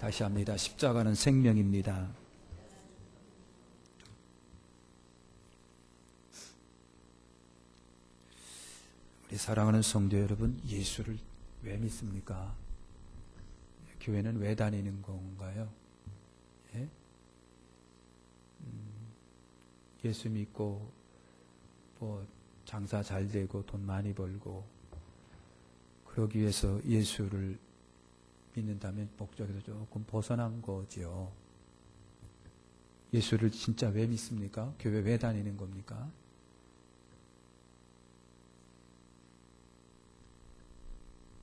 다시 합니다. 십자가는 생명입니다. 우리 사랑하는 성도 여러분, 예수를 왜 믿습니까? 교회는 왜 다니는 건가요? 예? 예수 믿고 뭐 장사 잘 되고 돈 많이 벌고 그러기 위해서 예수를 믿는다면 목적에서 조금 벗어난 거죠. 예수를 진짜 왜 믿습니까? 교회 왜 다니는 겁니까?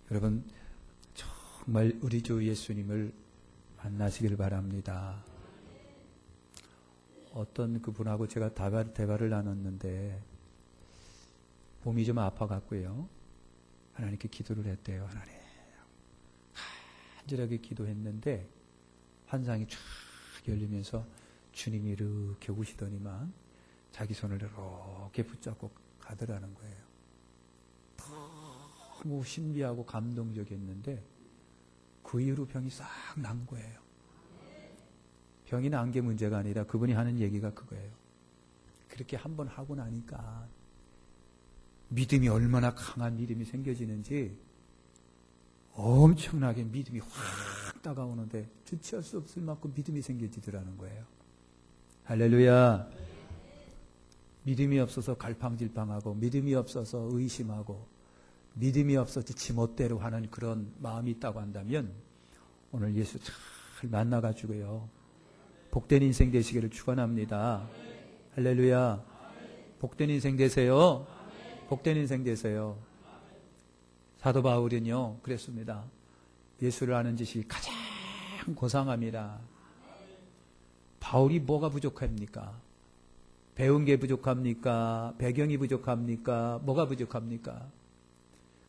여러분, 정말 우리 주 예수님을 만나시길 바랍니다. 어떤 그분하고 제가 대화를 나눴는데 몸이 좀 아파갖고요. 하나님께 기도를 했대요. 하나님. 간절하게 기도했는데 환상이 쫙 열리면서 주님이 이렇게 오시더니만 자기 손을 이렇게 붙잡고 가더라는 거예요. 너무 신비하고 감동적이었는데 그 이후로 병이 싹 난 거예요. 병이 난 게 문제가 아니라 그분이 하는 얘기가 그거예요. 그렇게 한번 하고 나니까 믿음이 얼마나 강한 믿음이 생겨지는지 엄청나게 믿음이 확 다가오는데 주체할 수 없을 만큼 믿음이 생겨지더라는 거예요. 할렐루야. 믿음이 없어서 갈팡질팡하고 믿음이 없어서 의심하고 믿음이 없어서 지멋대로 하는 그런 마음이 있다고 한다면 오늘 예수 잘 만나가지고요. 복된 인생 되시기를 축원합니다. 할렐루야. 복된 인생 되세요. 복된 인생 되세요. 사도 바울은요 그랬습니다. 예수를 아는 지식이 가장 고상합니다. 바울이 뭐가 부족합니까? 배운 게 부족합니까? 배경이 부족합니까? 뭐가 부족합니까?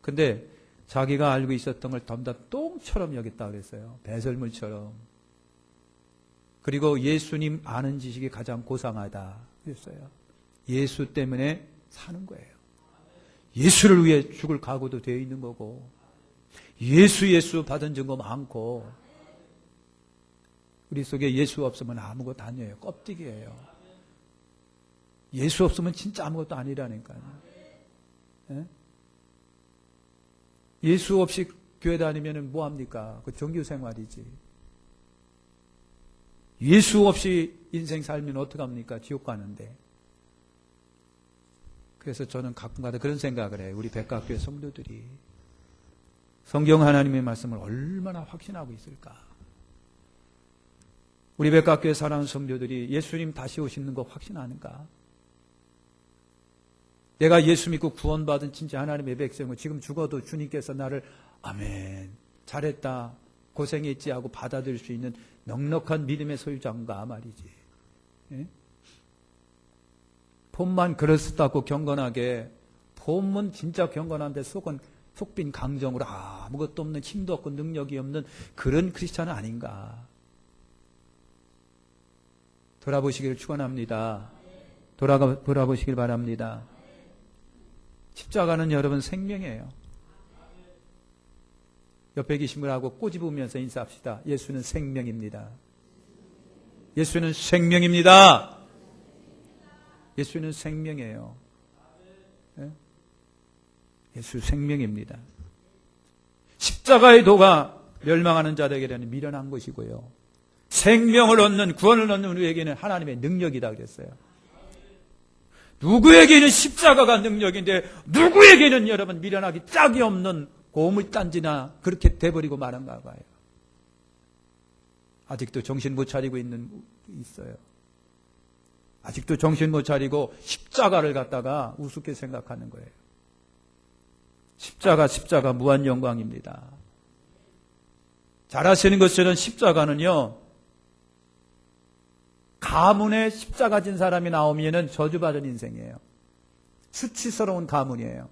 근데 자기가 알고 있었던 걸 덤다 똥처럼 여겼다 그랬어요. 배설물처럼. 그리고 예수님 아는 지식이 가장 고상하다 그랬어요. 예수 때문에 사는 거예요. 예수를 위해 죽을 각오도 되어 있는 거고 예수 받은 증거 많고 우리 속에 예수 없으면 아무것도 아니에요. 껍데기예요. 예수 없으면 진짜 아무것도 아니라니까요. 예? 예수 없이 교회 다니면 뭐합니까? 그 정규 생활이지. 예수 없이 인생 살면 어떡합니까? 지옥 가는데. 그래서 저는 가끔가다 그런 생각을 해요. 우리 백각교회 성도들이 성경 하나님의 말씀을 얼마나 확신하고 있을까? 우리 백각교회 사랑하는 성도들이 예수님 다시 오시는 거 확신하는가? 내가 예수 믿고 구원받은 진짜 하나님의 백성이고 지금 죽어도 주님께서 나를 아멘 잘했다 고생했지 하고 받아들일 수 있는 넉넉한 믿음의 소유자인가 말이지. 예? 폼만 그럴듯하고 경건하게 폼은 진짜 경건한데 속은 속빈 강정으로 아무것도 없는 힘도 없고 능력이 없는 그런 크리스찬은 아닌가. 돌아보시기를 축원합니다. 돌아보시길 바랍니다. 십자가는 여러분 생명이에요. 옆에 계신 분하고 꼬집으면서 인사합시다. 예수는 생명입니다. 예수는 생명입니다. 예수는 생명이에요. 예? 예수 생명입니다. 십자가의 도가 멸망하는 자들에게는 미련한 것이고요. 생명을 얻는 구원을 얻는 우리에게는 하나님의 능력이다 그랬어요. 누구에게는 십자가가 능력인데 누구에게는 여러분 미련하기 짝이 없는 고물단지나 그렇게 돼버리고 말한가 봐요. 아직도 정신 못 차리고 있어요. 아직도 정신 못 차리고 십자가를 갖다가 우습게 생각하는 거예요. 십자가 무한 영광입니다. 잘 아시는 것처럼 십자가는요, 가문에 십자가 진 사람이 나오면은 저주받은 인생이에요. 수치스러운 가문이에요.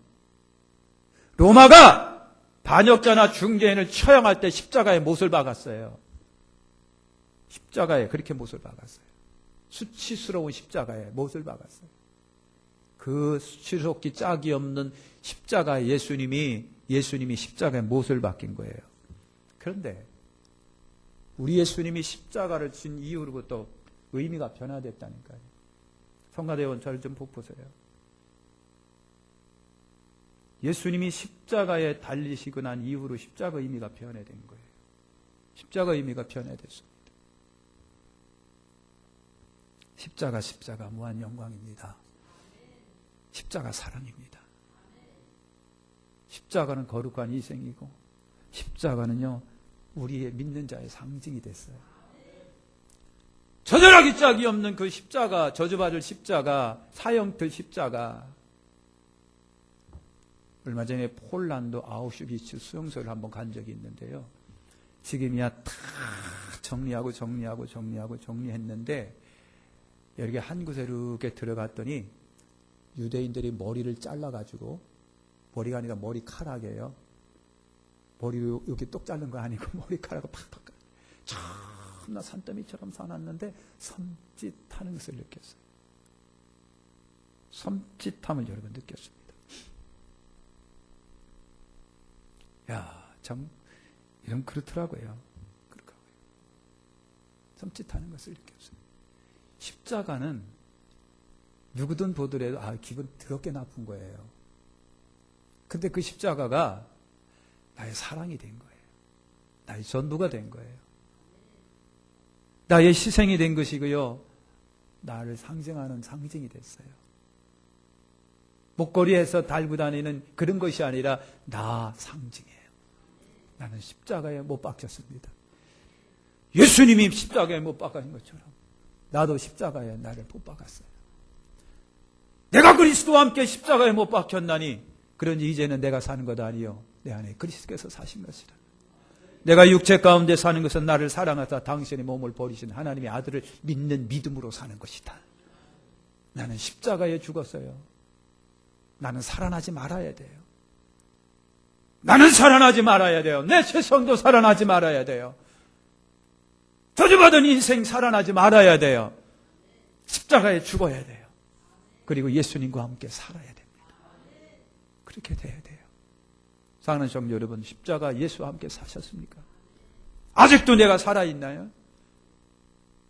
로마가 반역자나 중개인을 처형할 때 십자가에 못을 박았어요. 십자가에 그렇게 못을 박았어요. 수치스러운 십자가에 못을 박았어요. 그 수치스럽기 짝이 없는 십자가에 예수님이 십자가에 못을 박힌 거예요. 그런데 우리 예수님이 십자가를 진 이후로부터 의미가 변화됐다니까요. 성가대원 저를 좀 보세요. 예수님이 십자가에 달리시고 난 이후로 십자가 의미가 변화된 거예요. 십자가 의미가 변화됐습니다. 십자가 무한 영광입니다. 십자가 사랑입니다. 십자가는 거룩한 희생이고 십자가는요 우리의 믿는 자의 상징이 됐어요. 저절하기 짝이 없는 그 십자가, 저주받을 십자가, 사형틀 십자가. 얼마 전에 폴란드 아우슈비츠 수용소를 한번 간 적이 있는데요. 지금이야 다 정리했는데 여기 한 곳에 이렇게 들어갔더니 유대인들이 머리를 잘라가지고, 머리가 아니라 머리카락이에요. 머리 여기 똑 자른 거 아니고 머리카락을 팍팍 참나 산더미처럼 사놨는데 섬찟하는 것을 느꼈어요. 섬찟함을 여러분 느꼈습니다. 야, 참 이런 그렇더라고요. 섬찟하는 것을 느꼈어요. 십자가는 누구든 보더라도 기분 더럽게 나쁜 거예요. 근데 그 십자가가 나의 사랑이 된 거예요. 나의 전부가 된 거예요. 나의 희생이 된 것이고요. 나를 상징하는 상징이 됐어요. 목걸이에서 달고 다니는 그런 것이 아니라 나 상징이에요. 나는 십자가에 못 박혔습니다. 예수님이 십자가에 못 박힌 것처럼 나도 십자가에 나를 못 박았어요. 내가 그리스도와 함께 십자가에 못 박혔나니 그런지 이제는 내가 사는 것 아니요 내 안에 그리스도께서 사신 것이라. 내가 육체 가운데 사는 것은 나를 사랑하사 당신의 몸을 버리신 하나님의 아들을 믿는 믿음으로 사는 것이다. 나는 십자가에 죽었어요. 나는 살아나지 말아야 돼요. 나는 살아나지 말아야 돼요. 내 죄성도 살아나지 말아야 돼요. 저주받은 인생 살아나지 말아야 돼요. 십자가에 죽어야 돼요. 그리고 예수님과 함께 살아야 됩니다. 그렇게 돼야 돼요. 사랑하는 성도 여러분, 십자가 예수와 함께 사셨습니까? 아직도 내가 살아있나요?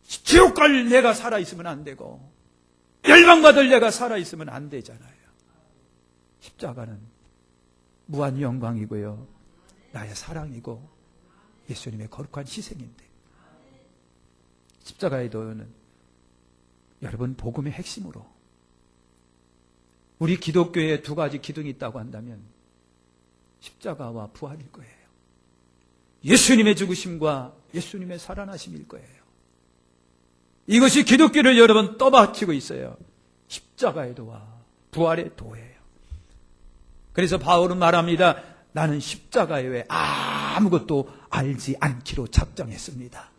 지옥 갈 내가 살아있으면 안 되고 열방받을 내가 살아있으면 안 되잖아요. 십자가는 무한 영광이고요, 나의 사랑이고 예수님의 거룩한 희생인데, 십자가의 도는 여러분 복음의 핵심으로, 우리 기독교에 두 가지 기둥이 있다고 한다면 십자가와 부활일 거예요. 예수님의 죽으심과 예수님의 살아나심일 거예요. 이것이 기독교를 여러분 떠받치고 있어요. 십자가의 도와 부활의 도예요. 그래서 바울은 말합니다. 나는 십자가에 외에 아무것도 알지 않기로 작정했습니다.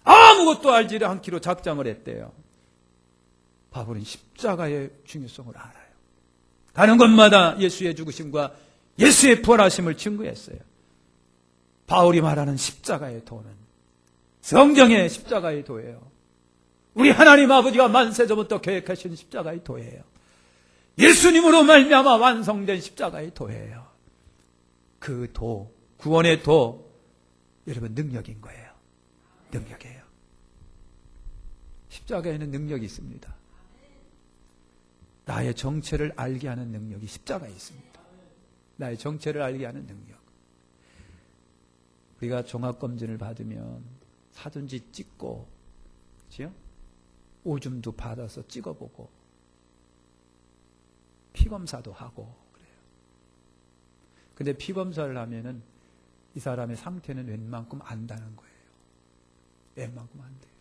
아무것도 알지 않기로 작정을 했대요. 바울은 십자가의 중요성을 알아요. 가는 곳마다 예수의 죽으심과 예수의 부활하심을 증거했어요. 바울이 말하는 십자가의 도는 성경의 십자가의 도예요. 우리 하나님 아버지가 만세전부터 계획하신 십자가의 도예요. 예수님으로 말미암아 완성된 십자가의 도예요. 그 도, 구원의 도, 여러분 능력인 거예요. 능력이에요. 십자가에는 능력이 있습니다. 나의 정체를 알게 하는 능력이 십자가에 있습니다. 나의 정체를 알게 하는 능력. 우리가 종합검진을 받으면 사진지 찍고, 그렇죠? 오줌도 받아서 찍어보고, 피검사도 하고 그래요. 근데 피검사를 하면은 이 사람의 상태는 웬만큼 안다는 거예요. 웬만큼 안 돼요.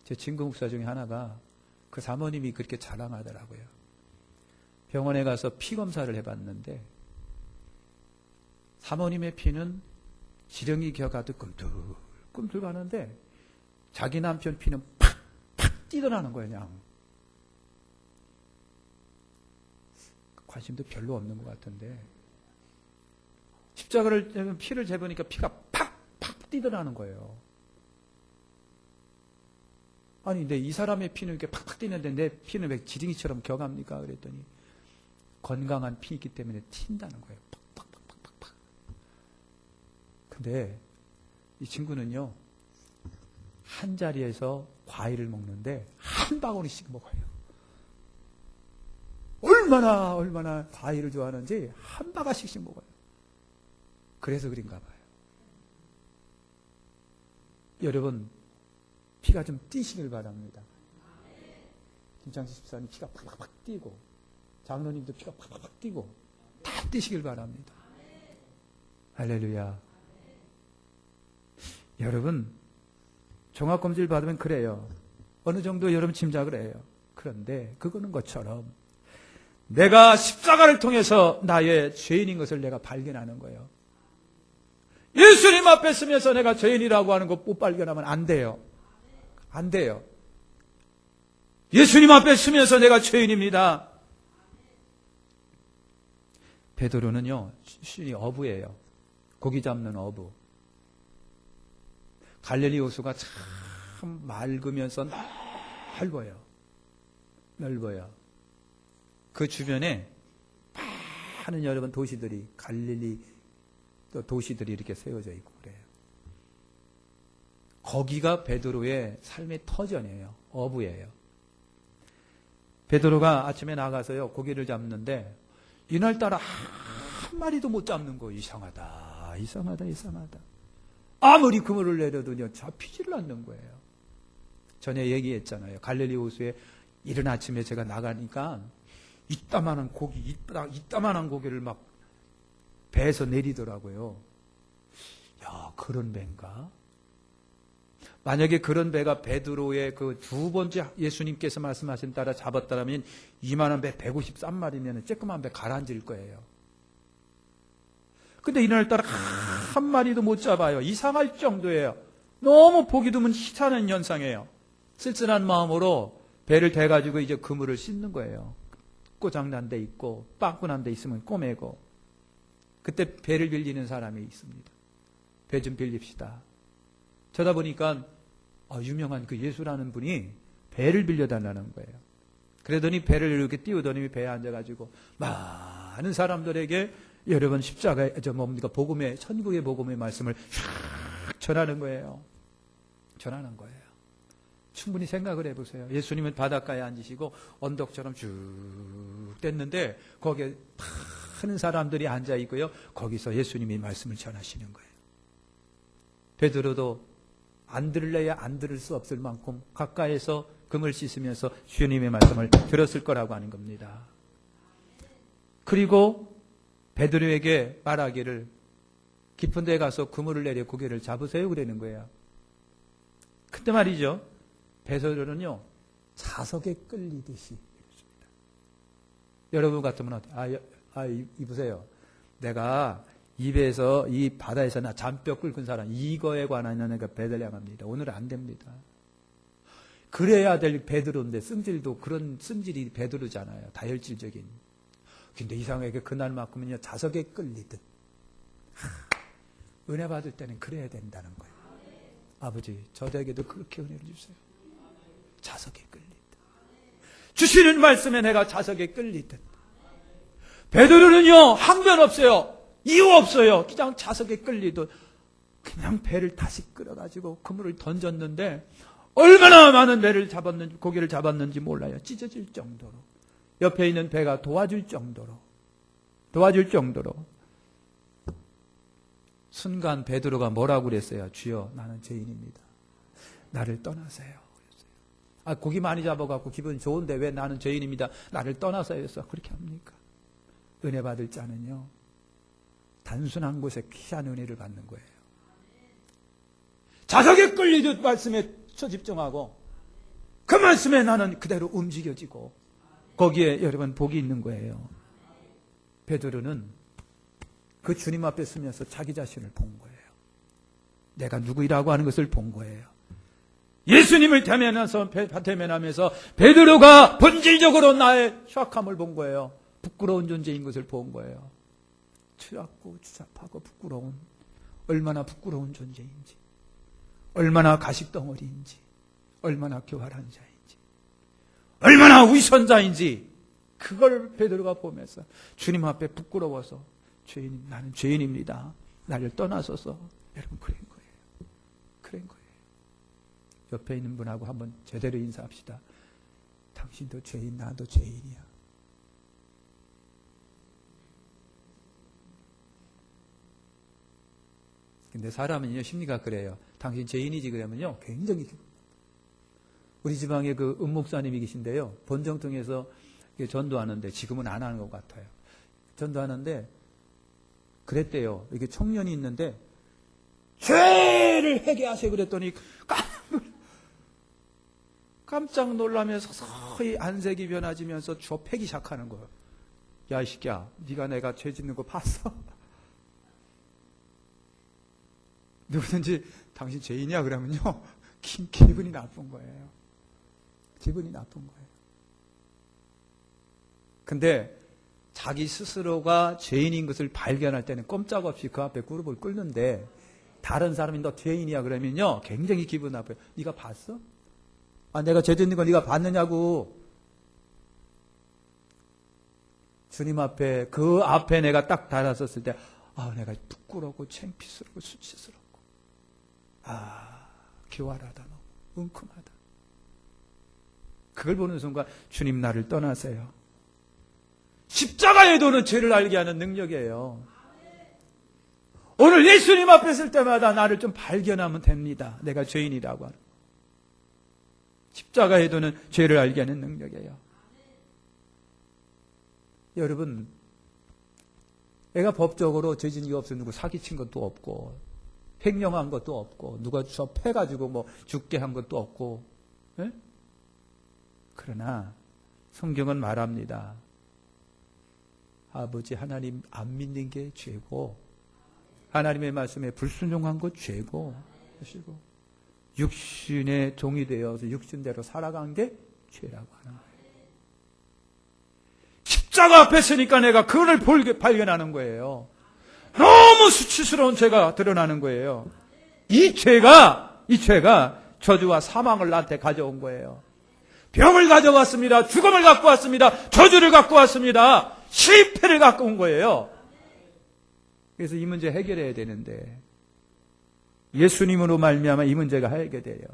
제 친구 목사 중에 하나가 그 사모님이 그렇게 자랑하더라고요. 병원에 가서 피검사를 해봤는데 사모님의 피는 지렁이 겨가도 꿈틀꿈틀 가는데 자기 남편 피는 팍팍 뛰어나는 거예요. 그냥 관심도 별로 없는 것 같은데 십자가를 피를 재보니까 피가 팍팍 뛰어나는 거예요. 아니 근데 이 사람의 피는 이렇게 팍팍 뛰는데 내 피는 왜 지렁이처럼 격합니까? 그랬더니 건강한 피이기 때문에 튄다는 거예요. 팍팍팍팍팍. 근데 이 친구는요, 한 자리에서 과일을 먹는데 한 바구니씩 먹어요. 얼마나 과일을 좋아하는지 한 바가지씩 먹어요. 그래서 그런가 봐요. 여러분, 피가 좀 뛰시길 바랍니다. 김창식 집사님 피가 팍팍 뛰고, 장로님도 피가 팍팍 뛰고, 다 뛰시길 바랍니다. 할렐루야. 여러분, 종합검진을 받으면 그래요. 어느 정도 여러분 짐작을 해요. 그런데 그거는 것처럼 내가 십자가를 통해서 나의 죄인인 것을 내가 발견하는 거예요. 예수님 앞에 서면서 내가 죄인이라고 하는 것 못 발견하면 안 돼요. 안 돼요. 예수님 앞에 서면서 내가 죄인입니다. 베드로는요, 신이 어부예요. 고기 잡는 어부. 갈릴리 호수가 참 맑으면서 넓어요. 그 주변에 많은 여러분 도시들이, 갈릴리 또 도시들이 이렇게 세워져 있고 그래요. 거기가 베드로의 삶의 터전이에요. 어부예요. 베드로가 아침에 나가서요, 고기를 잡는데 이날따라 한 마리도 못 잡는 거. 이상하다. 아무리 그물을 내려도요, 잡히지를 않는 거예요. 전에 얘기했잖아요. 갈릴리 호수에 이른 아침에 제가 나가니까 이따만한 고기를 막 배에서 내리더라고요. 야, 그런 배인가? 만약에 그런 배가 베드로의 그 두 번째 예수님께서 말씀하신 따라 잡았다면 이만한 배 153마리면 쬐끄만 배 가라앉을 거예요. 근데 이날따라 한 마리도 못 잡아요. 이상할 정도예요. 너무 보기 드문 희한한 현상이에요. 쓸쓸한 마음으로 배를 대가지고 이제 그물을 씻는 거예요. 고장난 데 있고 빵꾸난 데 있으면 꼬매고. 그때 배를 빌리는 사람이 있습니다. 배 좀 빌립시다. 쳐다보니까 유명한 그 예수라는 분이 배를 빌려달라는 거예요. 그러더니 배를 이렇게 띄우더니 배에 앉아가지고 많은 사람들에게 여러분 십자가의 복음의, 천국의 복음의 말씀을 쫙 전하는 거예요. 충분히 생각을 해보세요. 예수님은 바닷가에 앉으시고 언덕처럼 쭉 뗐는데 거기에 많은 사람들이 앉아 있고요. 거기서 예수님이 말씀을 전하시는 거예요. 베드로도 안 들을래야 안 들을 수 없을 만큼 가까이서 금을 씻으면서 주님의 말씀을 들었을 거라고 하는 겁니다. 그리고 베드로에게 말하기를 깊은 데에 가서 그물을 내려 고기를 잡으세요 그러는 거예요. 그때 말이죠. 베드로는요, 자석에 끌리듯이 이렇습니다. 여러분 같으면 이보세요. 내가 입에서 이 바다에서 나 잔뼈 끓은 사람, 이거에 관한 내가 배달량합니다. 오늘은 안 됩니다. 그래야 될 베드로인데 승질도 그런 승질이 베드로잖아요. 다혈질적인. 근데 이상하게 그날만큼은요, 자석에 끌리듯. 은혜 받을 때는 그래야 된다는 거예요. 아버지, 저에게도 그렇게 은혜를 주세요. 자석에 끌리듯. 주시는 말씀에 내가 자석에 끌리듯. 베드로는요, 항변 없어요. 이유 없어요. 그냥 자석에 끌리듯 그냥 배를 다시 끌어가지고 그물을 던졌는데 얼마나 많은 고기를 잡았는지 몰라요. 찢어질 정도로. 옆에 있는 배가 도와줄 정도로. 순간 베드로가 뭐라고 그랬어요? 주여, 나는 죄인입니다. 나를 떠나세요. 고기 많이 잡아갖고 기분 좋은데 왜 나는 죄인입니다. 나를 떠나세요. 그렇게 합니까? 은혜 받을 자는요, 단순한 곳에 귀한 은혜를 받는 거예요. 자석에 끌리듯 말씀에 집중하고 그 말씀에 나는 그대로 움직여지고 거기에 여러분 복이 있는 거예요. 베드로는 그 주님 앞에 서면서 자기 자신을 본 거예요. 내가 누구이라고 하는 것을 본 거예요. 예수님을 대면하면서 베드로가 본질적으로 나의 추악함을 본 거예요. 부끄러운 존재인 것을 본 거예요. 추악고 추잡하고 부끄러운, 얼마나 부끄러운 존재인지, 얼마나 가식덩어리인지, 얼마나 교활한 자인지, 얼마나 위선자인지, 그걸 베드로가 보면서 주님 앞에 부끄러워서 나는 죄인입니다. 나를 떠나소서. 여러분, 그런 거예요. 그런 거예요. 옆에 있는 분하고 한번 제대로 인사합시다. 당신도 죄인, 나도 죄인이야. 근데 사람은요, 심리가 그래요. 당신 죄인이지 그러면요, 굉장히. 우리 지방에 그 은목사님이 계신데요, 본정통에서 전도하는데, 지금은 안 하는 것 같아요. 전도하는데, 그랬대요. 이게 청년이 있는데, 죄를 회개하세요 그랬더니, 깜짝 놀라면서 서서히 안색이 변해지면서 좁히기 시작하는 거예요. 야, 이 새끼야, 네가 내가 죄 짓는 거 봤어? 누구든지 당신 죄인이야 그러면요, 기분이 나쁜 거예요. 기분이 나쁜 거예요. 근데 자기 스스로가 죄인인 것을 발견할 때는 꼼짝없이 그 앞에 무릎을 꿇는데, 다른 사람이 너 죄인이야 그러면요, 굉장히 기분 나빠요. 네가 봤어? 아, 내가 죄 짓는 거 네가 봤느냐고. 주님 앞에, 그 앞에 내가 딱 달았었을 때, 아, 내가 부끄럽고 창피스럽고 수치스럽고, 아, 교활하다, 너무 은큼하다. 그걸 보는 순간 주님 나를 떠나세요. 십자가의 도는 죄를 알게 하는 능력이에요. 오늘 예수님 앞에 설 때마다 나를 좀 발견하면 됩니다. 내가 죄인이라고 하는. 십자가의 도는 죄를 알게 하는 능력이에요. 여러분, 애가 법적으로 죄 지은 게 없어. 누구 사기친 것도 없고, 횡령한 것도 없고, 누가 저 패가지고 뭐 죽게 한 것도 없고, 예? 그러나 성경은 말합니다. 아버지 하나님 안 믿는 게 죄고, 하나님의 말씀에 불순종한 것 죄고, 하시고, 육신에 종이 되어서 육신대로 살아간 게 죄라고 하는 거예요. 십자가 앞에 서니까 내가 그걸 발견하는 거예요. 너무 수치스러운 죄가 드러나는 거예요. 이 죄가 저주와 사망을 나한테 가져온 거예요. 병을 가져왔습니다. 죽음을 갖고 왔습니다. 저주를 갖고 왔습니다. 실패를 갖고 온 거예요. 그래서 이 문제 해결해야 되는데, 예수님으로 말미암아 이 문제가 해결돼요.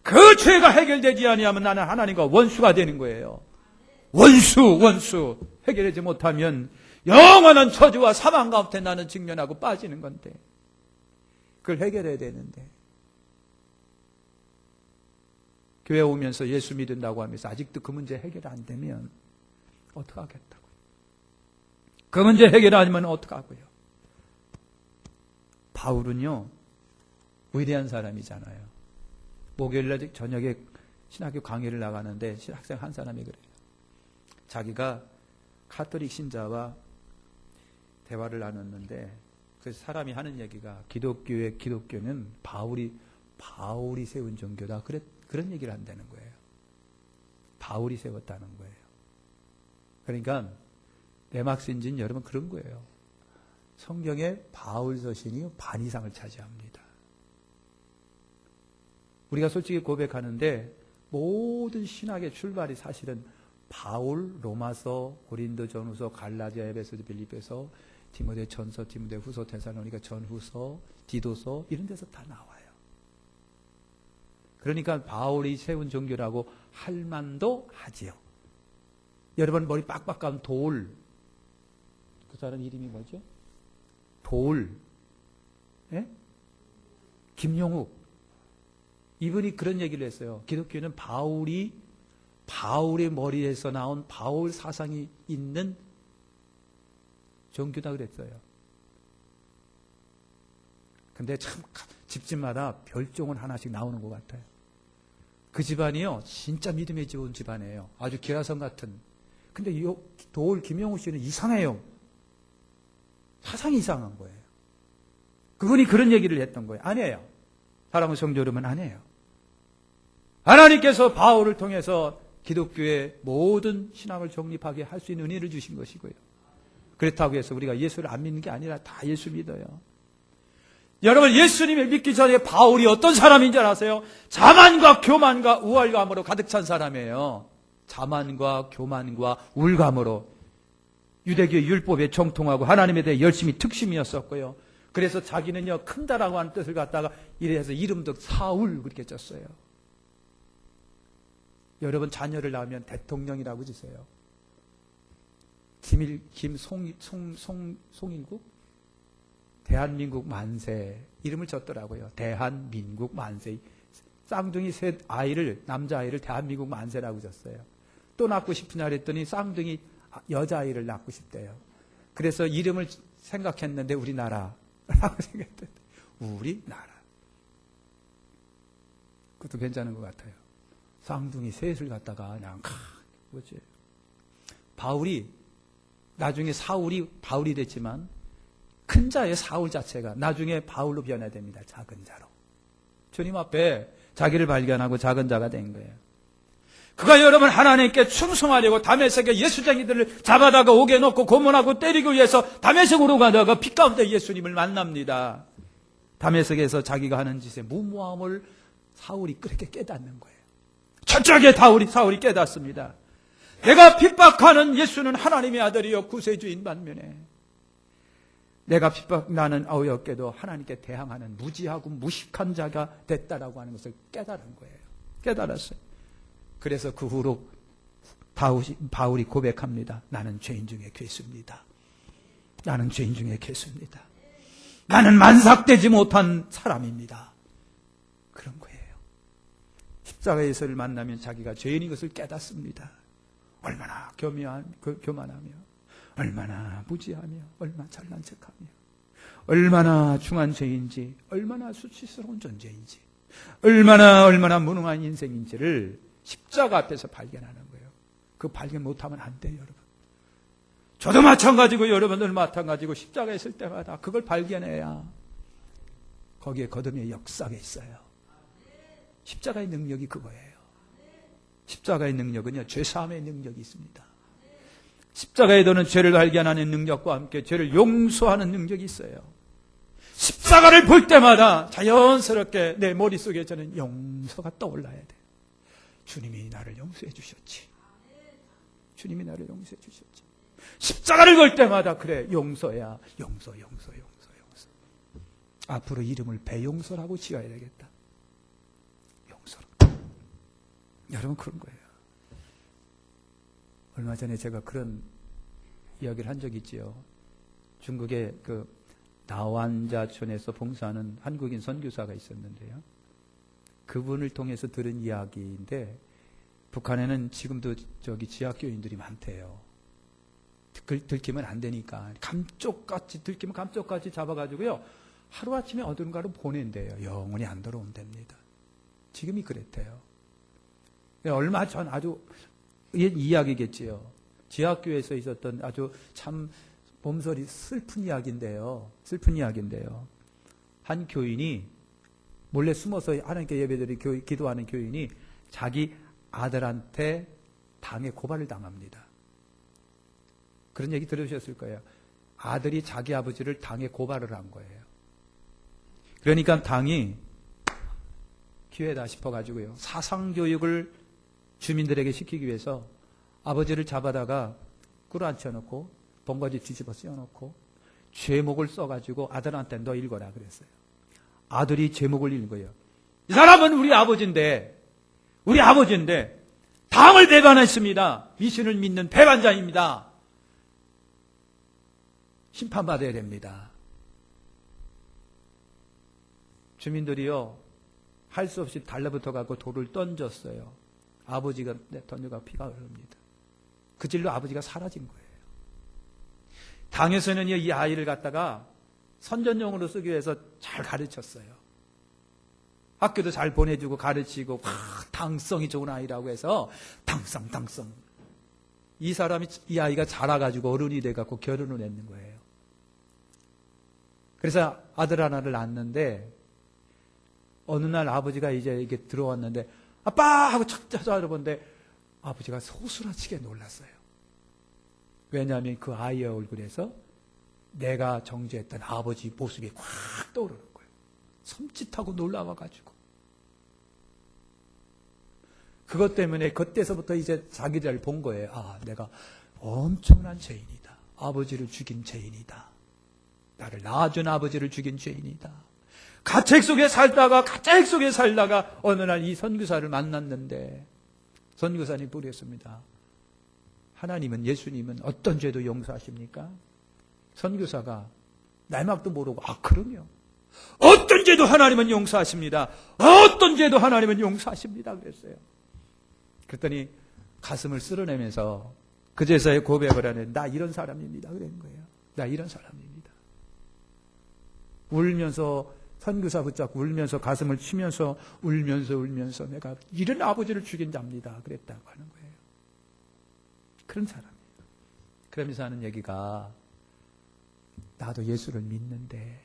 그 죄가 해결되지 아니하면 나는 하나님과 원수가 되는 거예요. 원수 해결하지 못하면 영원한 저주와 사망 가운데 나는 직면하고 빠지는 건데, 그걸 해결해야 되는데, 교회 오면서 예수 믿는다고 하면서 아직도 그 문제 해결 안 되면 어떡하겠다고요. 그 문제 해결 안 하면 어떡하고요. 바울은요, 위대한 사람이잖아요. 목요일날 저녁에 신학교 강의를 나가는데 학생 한 사람이 그래요. 자기가 카톨릭 신자와 대화를 나눴는데, 그 사람이 하는 얘기가 기독교는 바울이 세운 종교다. 그런 얘기를 한다는 거예요. 바울이 세웠다는 거예요. 그러니까 내막신진 여러분 그런 거예요. 성경에 바울 서신이 반 이상을 차지합니다. 우리가 솔직히 고백하는데, 모든 신학의 출발이 사실은 바울, 로마서, 고린도 전후서, 갈라디아, 에베소, 빌립보서, 디모데 전서, 디모데 후서, 데살로니가 전후서, 디도서, 이런 데서 다 나와요. 그러니까 바울이 세운 종교라고 할 만도 하지요. 여러분 머리 빡빡한 돌, 그 사람 이름이 뭐죠? 돌, 예? 김용욱. 이분이 그런 얘기를 했어요. 기독교는 바울의 머리에서 나온 바울 사상이 있는 종교다 그랬어요. 근데 참 집집마다 별종은 하나씩 나오는 것 같아요. 그 집안이요, 진짜 믿음에 좋은 집안이에요. 아주 기라성 같은. 근데 이 도울 김용우 씨는 이상해요. 사상이 이상한 거예요. 그분이 그런 얘기를 했던 거예요. 아니에요. 사랑하는 성도 여러분, 아니에요. 하나님께서 바울을 통해서 기독교의 모든 신앙을 정립하게 할 수 있는 은혜를 주신 것이고요. 그렇다고 해서 우리가 예수를 안 믿는 게 아니라 다 예수 믿어요. 여러분, 예수님을 믿기 전에 바울이 어떤 사람인 줄 아세요? 자만과 교만과 우월감으로 가득 찬 사람이에요. 자만과 교만과 우월감으로 유대교의 율법에 정통하고 하나님에 대해 열심히 특심이었었고요. 그래서 자기는요, 큰다라고 하는 뜻을 갖다가 이래서 이름도 사울 그렇게 썼어요. 여러분 자녀를 낳으면 대통령이라고 지세요. 송일국? 대한민국 만세 이름을 졌더라고요. 대한민국 만세. 쌍둥이 셋 아이를, 남자아이를 대한민국 만세라고 졌어요. 또 낳고 싶으냐 그랬더니 쌍둥이 여자아이를 낳고 싶대요. 그래서 이름을 생각했는데 우리나라라고 생각했는데 우리나라. 그것도 괜찮은 것 같아요. 쌍둥이 셋을 갖다가 그냥 뭐지? 바울이 나중에 사울이 바울이 됐지만 큰 자의 사울 자체가 나중에 바울로 변화됩니다. 작은 자로. 주님 앞에 자기를 발견하고 작은 자가 된 거예요. 그가 여러분 하나님께 충성하려고 다메섹에 예수쟁이들을 잡아다가 옥에 넣고 고문하고 때리기 위해서 다메섹으로 가다가 빛 가운데 예수님을 만납니다. 다메섹에서 자기가 하는 짓의 무모함을 사울이 그렇게 깨닫는 거예요. 철저하게 사울이 깨닫습니다. 내가 핍박하는 예수는 하나님의 아들이요 구세주인 반면에 내가 핍박나는 아우였게도 하나님께 대항하는 무지하고 무식한 자가 됐다라고 하는 것을 깨달은 거예요. 깨달았어요. 그래서 그 후로 바울이 고백합니다. 나는 죄인 중에 괴수입니다. 나는 죄인 중에 괴수입니다. 나는 만삭되지 못한 사람입니다. 그런 거예요. 십자가의 예수를 만나면 자기가 죄인인 것을 깨닫습니다. 얼마나 교만하며 얼마나 무지하며 얼마나 잘난 척하며 얼마나 중한 죄인지 얼마나 수치스러운 존재인지 얼마나 무능한 인생인지를 십자가 앞에서 발견하는 거예요. 그 발견 못하면 안 돼요, 여러분. 저도 마찬가지고 여러분들 마찬가지고 십자가에 있을 때마다 그걸 발견해야 거기에 거듭의 역사가 있어요. 십자가의 능력이 그거예요. 십자가의 능력은요, 죄사함의 능력이 있습니다. 십자가에도는 죄를 발견하는 능력과 함께 죄를 용서하는 능력이 있어요. 십자가를 볼 때마다 자연스럽게 내 머릿속에 저는 용서가 떠올라야 돼요. 주님이 나를 용서해 주셨지. 주님이 나를 용서해 주셨지. 십자가를 볼 때마다 그래, 용서야. 용서. 앞으로 이름을 배용서라고 지어야 되겠다. 용서로. 여러분 그런 거예요. 얼마 전에 제가 그런 이야기를 한 적이 있지요. 중국의 그 나완자촌에서 봉사하는 한국인 선교사가 있었는데요. 그분을 통해서 들은 이야기인데 북한에는 지금도 저기 지하교인들이 많대요. 들키면 안 되니까 들키면 감쪽같이 잡아가지고요. 하루아침에 어딘가로 보낸대요. 영원히 안 들어온답니다. 지금이 그랬대요. 얼마 전 아주 이야기겠지요. 지하교에서 있었던 아주 참 몸서리 슬픈 이야기인데요. 한 교인이 몰래 숨어서 하나님께 예배드리 기도하는 교인이 자기 아들한테 당에 고발을 당합니다. 그런 얘기 들으셨을 거예요. 아들이 자기 아버지를 당에 고발을 한 거예요. 그러니까 당이 기회다 싶어가지고요. 사상교육을 주민들에게 시키기 위해서 아버지를 잡아다가 끌어앉혀놓고 번거지 뒤집어 씌워놓고 죄목을 써가지고 아들한테 너 읽어라 그랬어요. 아들이 제목을 읽어요. 이 사람은 우리 아버지인데 당을 배반했습니다. 미신을 믿는 배반자입니다. 심판받아야 됩니다. 주민들이요, 할 수 없이 달라붙어 갖고 돌을 던졌어요. 아버지가 던져가 피가 흐릅니다. 그 질로 아버지가 사라진 거예요. 당에서는 이 아이를 갖다가 선전용으로 쓰기 위해서 잘 가르쳤어요. 학교도 잘 보내주고 가르치고 당성이 좋은 아이라고 해서 당성 이 아이가 자라가지고 어른이 돼갖고 결혼을 했는 거예요. 그래서 아들 하나를 낳았는데 어느 날 아버지가 이제 이게 들어왔는데 아빠 하고 착 찾아보는데 아버지가 소스라치게 놀랐어요. 왜냐하면 그 아이의 얼굴에서 내가 정죄했던 아버지 모습이 확 떠오르는 거예요. 섬찟하고 놀라워가지고. 그것 때문에 그때서부터 이제 자기를 본 거예요. 아, 내가 엄청난 죄인이다. 아버지를 죽인 죄인이다. 나를 낳아준 아버지를 죽인 죄인이다. 가책 속에 살다가 어느 날 이 선교사를 만났는데 선교사님 부르셨습니다. 하나님은, 예수님은 어떤 죄도 용서하십니까? 선교사가 날막도 모르고 그럼요. 어떤 죄도 하나님은 용서하십니다. 어떤 죄도 하나님은 용서하십니다. 그랬어요. 그랬더니 가슴을 쓸어내면서 그제서야 고백을 하는, 나 이런 사람입니다. 그런 거예요. 나 이런 사람입니다. 울면서, 선교사 붙잡고 울면서 가슴을 치면서 울면서 내가 이런 아버지를 죽인 자입니다. 그랬다고 하는 거예요. 그런 사람이에요. 그러면서 하는 얘기가, 나도 예수를 믿는데,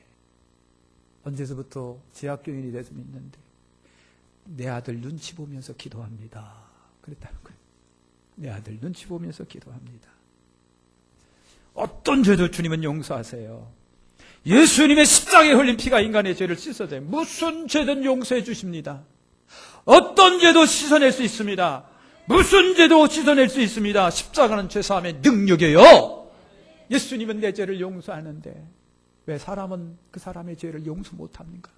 언제서부터 재학교인이 돼서 믿는데 내 아들 눈치 보면서 기도합니다. 그랬다는 거예요. 내 아들 눈치 보면서 기도합니다. 어떤 죄도 주님은 용서하세요. 예수님의 십자가에 흘린 피가 인간의 죄를 씻어줘요. 무슨 죄든 용서해 주십니다. 어떤 죄도 씻어낼 수 있습니다. 무슨 죄도 씻어낼 수 있습니다. 십자가는 죄사함의 능력이에요. 예수님은 내 죄를 용서하는데 왜 사람은 그 사람의 죄를 용서 못합니까?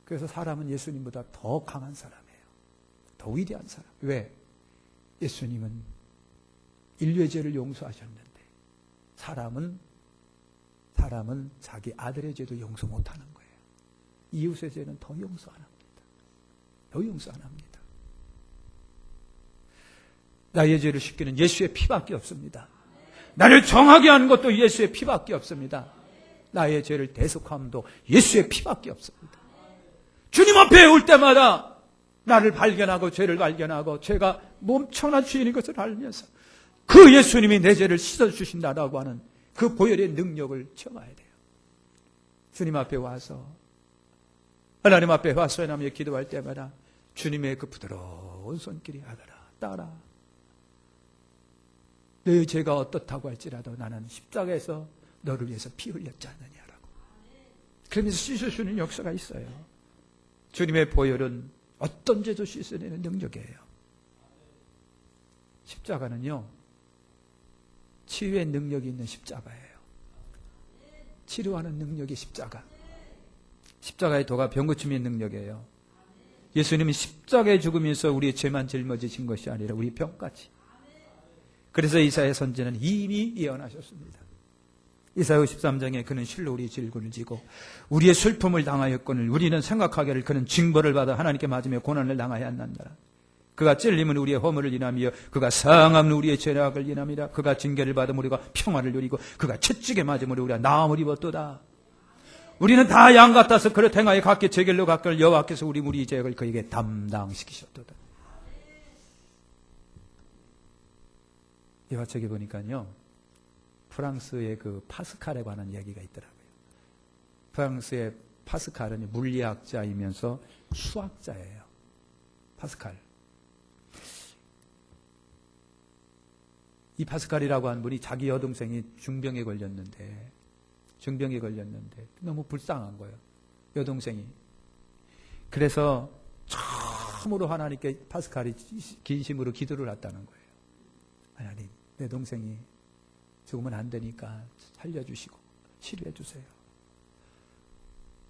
그래서 사람은 예수님보다 더 강한 사람이에요. 더 위대한 사람. 왜? 예수님은 인류의 죄를 용서하셨는데 사람은 자기 아들의 죄도 용서 못하는 거예요. 이웃의 죄는 더 용서 안 합니다. 더 용서 안 합니다. 나의 죄를 씻기는 예수의 피밖에 없습니다. 나를 정하게 하는 것도 예수의 피밖에 없습니다. 나의 죄를 대속함도 예수의 피밖에 없습니다. 주님 앞에 올 때마다 나를 발견하고 죄를 발견하고 죄가 엄청난 죄인인 것을 알면서 그 예수님이 내 죄를 씻어주신다라고 하는 그 보혈의 능력을 체험해야 돼요. 주님 앞에 와서, 하나님 앞에 와서 하나님의 기도할 때마다 주님의 그 부드러운 손길이 아들아, 딸아, 내 죄가 어떻다고 할지라도 나는 십자가에서 너를 위해서 피 흘렸지 않느냐라고. 그러면서 씻어주는 역사가 있어요. 주님의 보혈은 어떤 죄도 씻어내는 능력이에요. 십자가는요, 치유의 능력이 있는 십자가예요. 치료하는 능력이 십자가. 십자가의 도가 병고침의 능력이에요. 예수님은 십자가에 죽으면서 우리의 죄만 짊어지신 것이 아니라 우리 병까지. 그래서 이사야 선지자는 이미 예언하셨습니다. 이사야 53장에 그는 실로 우리의 질군을 지고 우리의 슬픔을 당하였거늘 우리는 생각하기를 그는 징벌을 받아 하나님께 맞으며 고난을 당하여 한단다. 그가 찔림은 우리의 허물을 인하며 그가 상함은 우리의 죄악을 인함이라. 그가 징계를 받으면 우리가 평화를 누리고 그가 채찍에 맞으면 우리가 나음을 입었도다. 우리는 다 양 같아서 그릇 행하여 각기 제 길로 갔걸 여호와께서 우리 죄악을 그에게 담당시키셨도다. 이화책에 보니까요, 프랑스의 그 파스칼에 관한 이야기가 있더라고요. 프랑스의 파스칼은 물리학자이면서 수학자예요. 파스칼. 이 파스칼이라고 하는 분이 자기 여동생이 중병에 걸렸는데 너무 불쌍한 거예요. 여동생이. 그래서 처음으로 하나님께 파스칼이 진심으로 기도를 했다는 거예요. 하나님, 내 동생이 죽으면 안 되니까 살려주시고 치료해 주세요.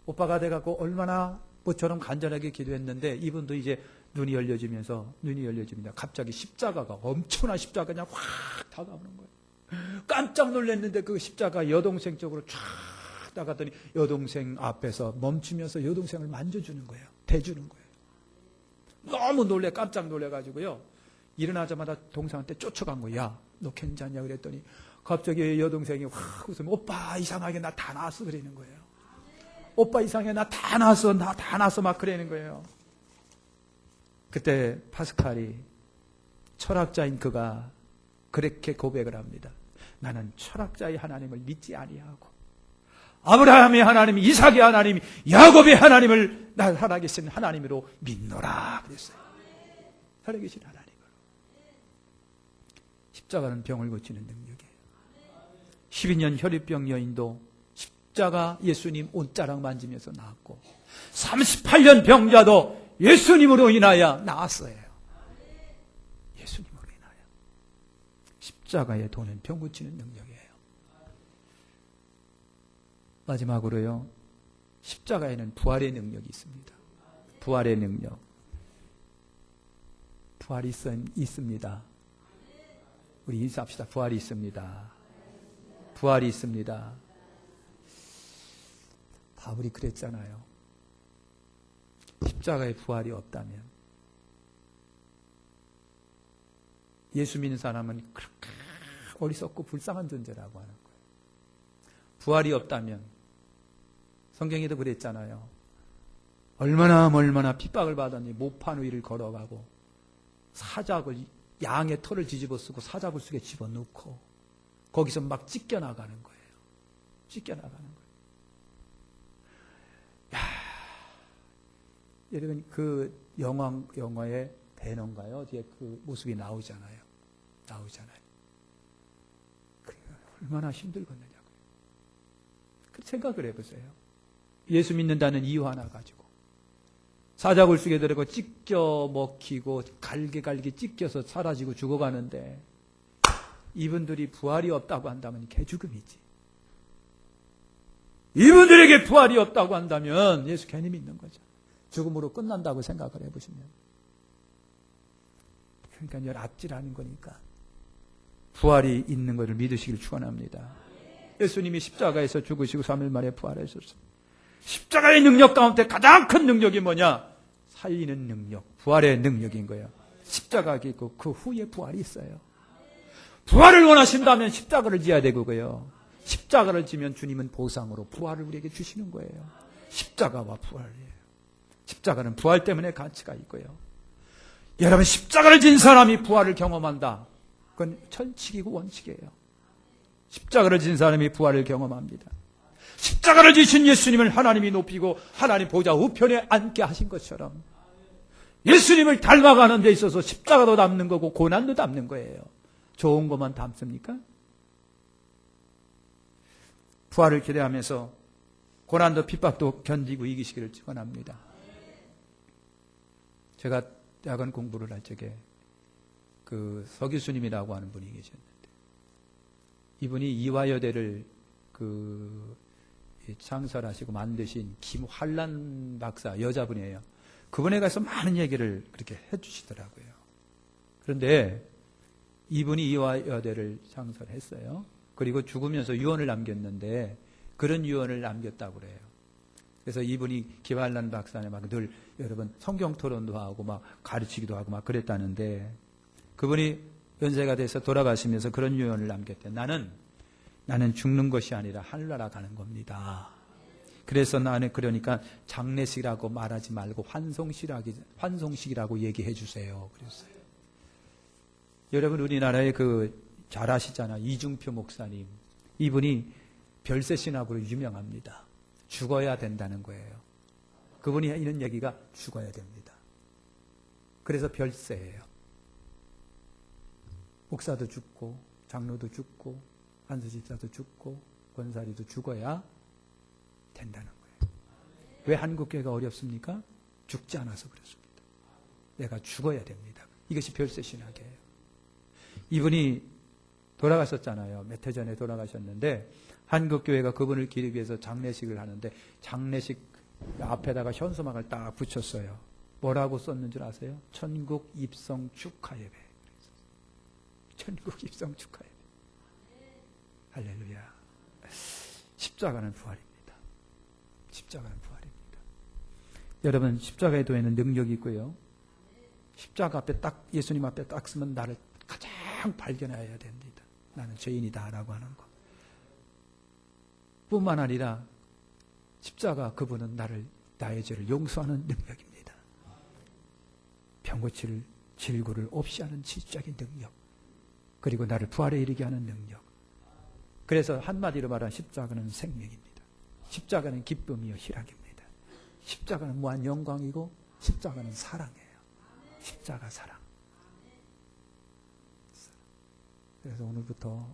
오빠가 돼갖고 얼마나 뭐처럼 간절하게 기도했는데 이분도 이제 눈이 열려집니다. 갑자기 십자가가, 엄청난 십자가가 그냥 확 다가오는 거예요. 깜짝 놀랐는데 그 십자가 여동생 쪽으로 쫙 나갔더니 여동생 앞에서 멈추면서 여동생을 만져주는 거예요. 대주는 거예요. 너무 깜짝 놀래가지고요. 일어나자마자 동생한테 쫓아간 거야. 야, 너 괜찮냐? 그랬더니 갑자기 여동생이 확 웃으면 오빠 이상하게 나 다 나았어 그러는 거예요. 오빠 이상해 나 다 나았어 막 그러는 거예요. 그때 파스칼이, 철학자인 그가 그렇게 고백을 합니다. 나는 철학자의 하나님을 믿지 아니하고 아브라함의 하나님, 이삭의 하나님, 야곱의 하나님을 나 살아계신 하나님으로 믿노라 그랬어요. 살아계신 하나님으로. 십자가는 병을 고치는 능력이에요. 12년 혈유병 여인도 십자가 예수님 옷자락 만지면서 나았고 38년 병자도 예수님으로 인하여 나았어요. 예수님으로 인하여. 십자가의 도는 병 고치는 능력이에요. 마지막으로요. 십자가에는 부활의 능력이 있습니다. 부활의 능력. 부활이 있습니다. 우리 인사합시다. 부활이 있습니다. 부활이 있습니다. 바울이 그랬잖아요. 십자가에 부활이 없다면 예수 믿는 사람은 그렇게 어리석고 불쌍한 존재라고 하는 거예요. 부활이 없다면 성경에도 그랬잖아요. 얼마나 핍박을 받았니 모판 위를 걸어가고 사작을 양의 털을 뒤집어 쓰고 사작을 속에 집어넣고 거기서 막 찢겨나가는 거예요. 찢겨나가는 거예요. 야, 여러분 그 영화의 배너인가요? 뒤에 그 모습이 나오잖아요. 얼마나 힘들겠느냐고요. 그 생각을 해보세요. 예수 믿는다는 이유 하나 가지고 사자굴 속에 들어가 찢겨 먹히고 갈게 찢겨서 사라지고 죽어가는데 이분들이 부활이 없다고 한다면 개죽음이지. 이분들에게 부활이 없다고 한다면 예수 괜히 믿는 거죠. 죽음으로 끝난다고 생각을 해보시면. 그러니까 열 앞질하는 거니까 부활이 있는 것을 믿으시길 축원합니다. 예수님이 십자가에서 죽으시고 3일 만에 부활하셨습니다. 십자가의 능력 가운데 가장 큰 능력이 뭐냐? 살리는 능력, 부활의 능력인 거예요. 십자가가 있고 그 후에 부활이 있어요. 부활을 원하신다면 십자가를 지어야 되고요. 십자가를 지면 주님은 보상으로 부활을 우리에게 주시는 거예요. 십자가와 부활이에요. 십자가는 부활 때문에 가치가 있고요. 여러분 십자가를 진 사람이 부활을 경험한다. 그건 천칙이고 원칙이에요. 십자가를 진 사람이 부활을 경험합니다. 십자가를 지신 예수님을 하나님이 높이고 하나님 보좌 우편에 앉게 하신 것처럼 예수님을 닮아가는 데 있어서 십자가도 담는 거고 고난도 담는 거예요. 좋은 것만 담습니까? 부활을 기대하면서 고난도 핍박도 견디고 이기시기를 축원합니다. 제가 대학원 공부를 할 적에 그 서기수님이라고 하는 분이 계셨는데 이분이 이화여대를 창설하시고 만드신 김환란 박사 여자분이에요. 그분에 가서 많은 얘기를 그렇게 해주시더라고요. 그런데 이분이 이화여대를 창설했어요. 그리고 죽으면서 유언을 남겼는데 그런 유언을 남겼다고 그래요. 그래서 이분이 김환란 박사는 막 늘 여러분 성경 토론도 하고 막 가르치기도 하고 막 그랬다는데 그분이 연세가 돼서 돌아가시면서 그런 유언을 남겼대요. 나는 죽는 것이 아니라 하늘나라 가는 겁니다. 그래서 나는 그러니까 장례식이라고 말하지 말고 환송식이라고 얘기해 주세요. 그랬어요. 여러분 우리나라에 잘 아시잖아요. 이중표 목사님. 이분이 별세신학으로 유명합니다. 죽어야 된다는 거예요. 그분이 하는 얘기가 죽어야 됩니다. 그래서 별세예요. 목사도 죽고 장로도 죽고 한수집사도 죽고 권사리도 죽어야 된다는 거예요. 왜 한국교회가 어렵습니까? 죽지 않아서 그렇습니다. 내가 죽어야 됩니다. 이것이 별세신학이에요. 이분이 돌아가셨잖아요. 몇 해 전에 돌아가셨는데 한국교회가 그분을 기리기 위해서 장례식을 하는데 장례식 앞에다가 현수막을 딱 붙였어요. 뭐라고 썼는 줄 아세요? 천국 입성 축하예배. 천국 입성 축하예배. 할렐루야. 십자가는 부활입니다. 십자가는 부활입니다. 여러분 십자가의 도에는 능력이 있고요. 십자가 앞에 딱 예수님 앞에 딱 쓰면 나를 가장 발견해야 됩니다. 나는 죄인이다라고 하는 것. 뿐만 아니라 십자가 그분은 나의 죄를 용서하는 능력입니다. 병 고칠 질고를 없이 하는 지적인 능력. 그리고 나를 부활에 이르게 하는 능력. 그래서 한마디로 말하면 십자가는 생명입니다. 십자가는 기쁨이요 희락입니다. 십자가는 무한 영광이고 십자가는 사랑이에요. 십자가 사랑. 그래서 오늘부터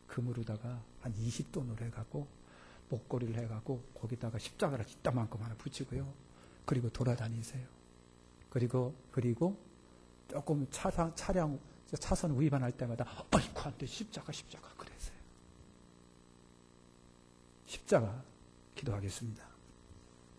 금으로다가 한 20돈으로 해갖고 목걸이를 해갖고 거기다가 십자가를 이따만큼 하나 붙이고요. 그리고 돌아다니세요. 그리고 조금 차선 위반할 때마다 아이고 안 돼 십자가 그랬어요. 십자가 기도하겠습니다.